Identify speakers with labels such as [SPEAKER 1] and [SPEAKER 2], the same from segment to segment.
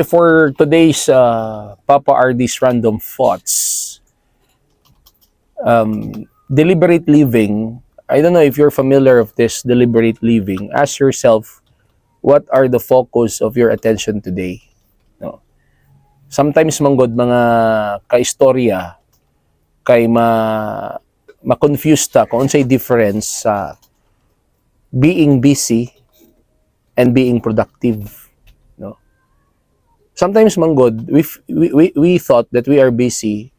[SPEAKER 1] For today's Papa RD's Random Thoughts, deliberate living, I don't know if you're familiar of this deliberate living. Ask yourself, what are the focus of your attention today? No. Sometimes manggod mga kaistorya kay ma-confuse ta kung unsay difference sa being busy and being productive. No. Sometimes manggod we thought that we are busy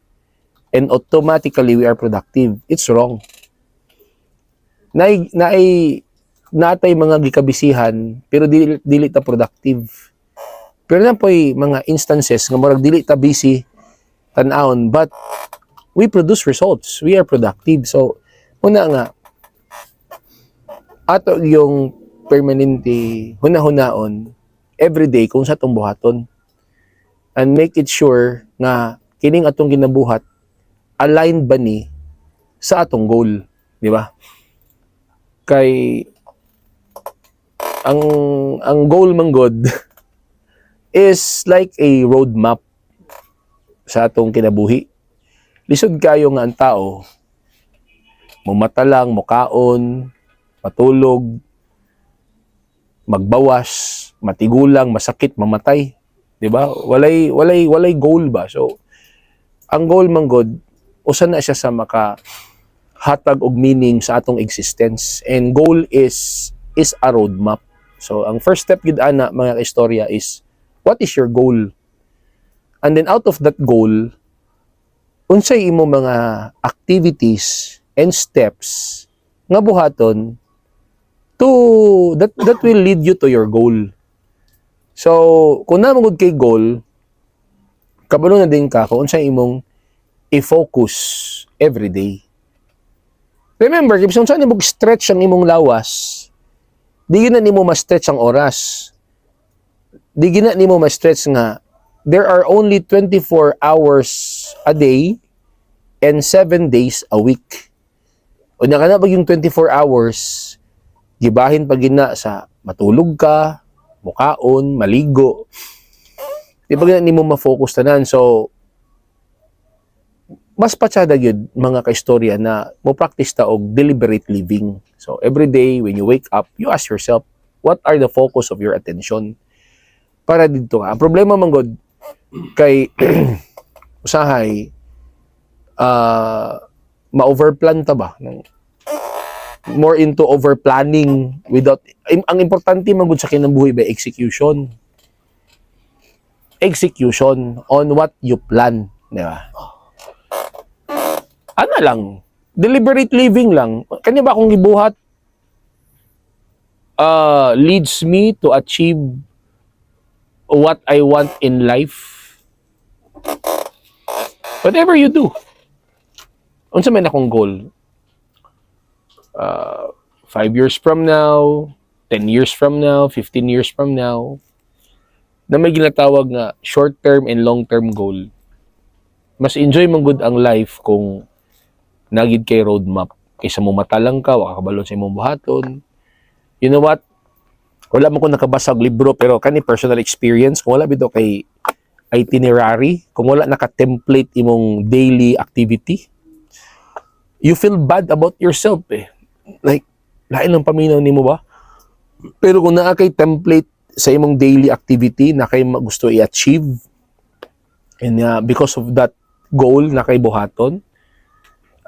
[SPEAKER 1] and automatically we are productive. It's wrong. Natay mga gikabisihan pero dili ta productive. Pero na po'y mga instances nga murag dili ta busy tan-awon but we produce results. We are productive. So una nga ato yung permanente huna-hunaon everyday kung sa atong buhaton and make it sure nga kining atong ginabuhat aligned ba ni sa atong goal, di ba? Kay ang goal manggod is like a roadmap sa atong kinabuhi. Lisod kayo nga ang tao mumata lang, mukaon, matulog, magbawas, matigulang, masakit, mamatay, di ba? Walay goal ba? So ang goal manggod usa na siya sa makahatag og meaning sa atong existence, and goal is a roadmap. So ang first step gid ana mga istorya is what is your goal? And then out of that goal, unsay imo mga activities and steps nga buhaton to that will lead you to your goal. So kung namangod kay goal, kabalo na din ka kung unsay imong i-focus every day. Remember, kung saan nimo stretch ang imong lawas, di gina nimo ma-stretch ang oras. Di gina nimo ma-stretch nga there are only 24 hours a day and 7 days a week. O na kana pag yung 24 hours, gibahin pag gina sa matulog ka, mukaon, maligo. Di ba gina nimo ma-focus tanan? So mas patsada yun mga kaistorya na mo practice ta og deliberate living. So every day when you wake up, you ask yourself, what are the focus of your attention? Para dito ka. Ang problema manggod kay usahay ma-overplan ta ba? More into overplanning without ang importante manggod sa kinabuhi ba execution. Execution on what you plan, di ba? Ano lang, deliberate living lang. Kanya ba akong gibuhat leads me to achieve what I want in life? Whatever you do. Unsa man akong goal? 5 years from now, 10 years from now, 15 years from now, na may ginatawag nga short-term and long-term goal. Mas enjoy man good ang life kung nagid kay roadmap. Kaysa mo matalang ka, wakakabalon sa imong buhaton. You know what? Wala mo ko nakabasag libro, pero kani personal experience, kung wala bito kay itinerary, kung wala naka-template imong daily activity, you feel bad about yourself eh. Like, lain ng paminaw nimo ba? Pero kung naa kay template sa imong daily activity na kay gusto i-achieve, and because of that goal na kay buhaton,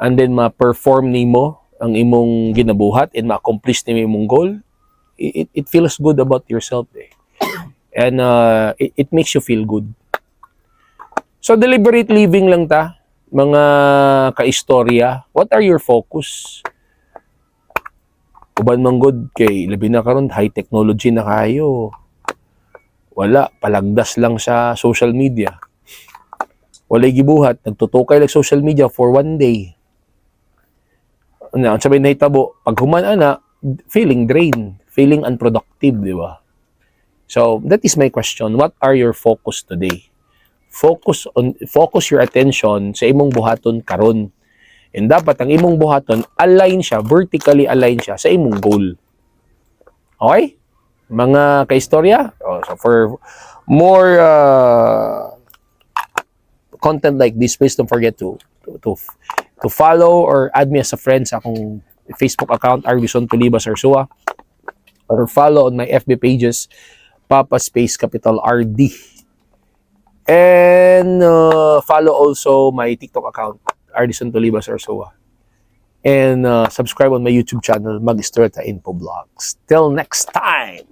[SPEAKER 1] and then ma-perform nimo ang imong ginabuhat and ma-accomplish nimo imong goal, it feels good about yourself eh. And it makes you feel good. So deliberate living lang ta, mga kaistorya. What are your focus? Uban man good kay labi na karon high technology na kayo. Wala, palagdas lang sa social media. Walay gibuhat, nagtutukay lang social media for one day. Ang sabay na hitabo, pag humana na, feeling drained, feeling unproductive, di ba? So, that is my question. What are your focus today? Focus your attention sa imong buhaton karon. And dapat ang imong buhaton, vertically align siya sa imong goal. Okay? Mga kaistorya? So more content like this, please don't forget to follow or add me as a friend sa akong Facebook account, Arvison Tulibas Arsua, or follow on my FB pages, Papa Space Capital RD. And follow also my TikTok account, Ardison Tulibas Arsua. And subscribe on my YouTube channel, Magistrata Info Vlogs. Till next time!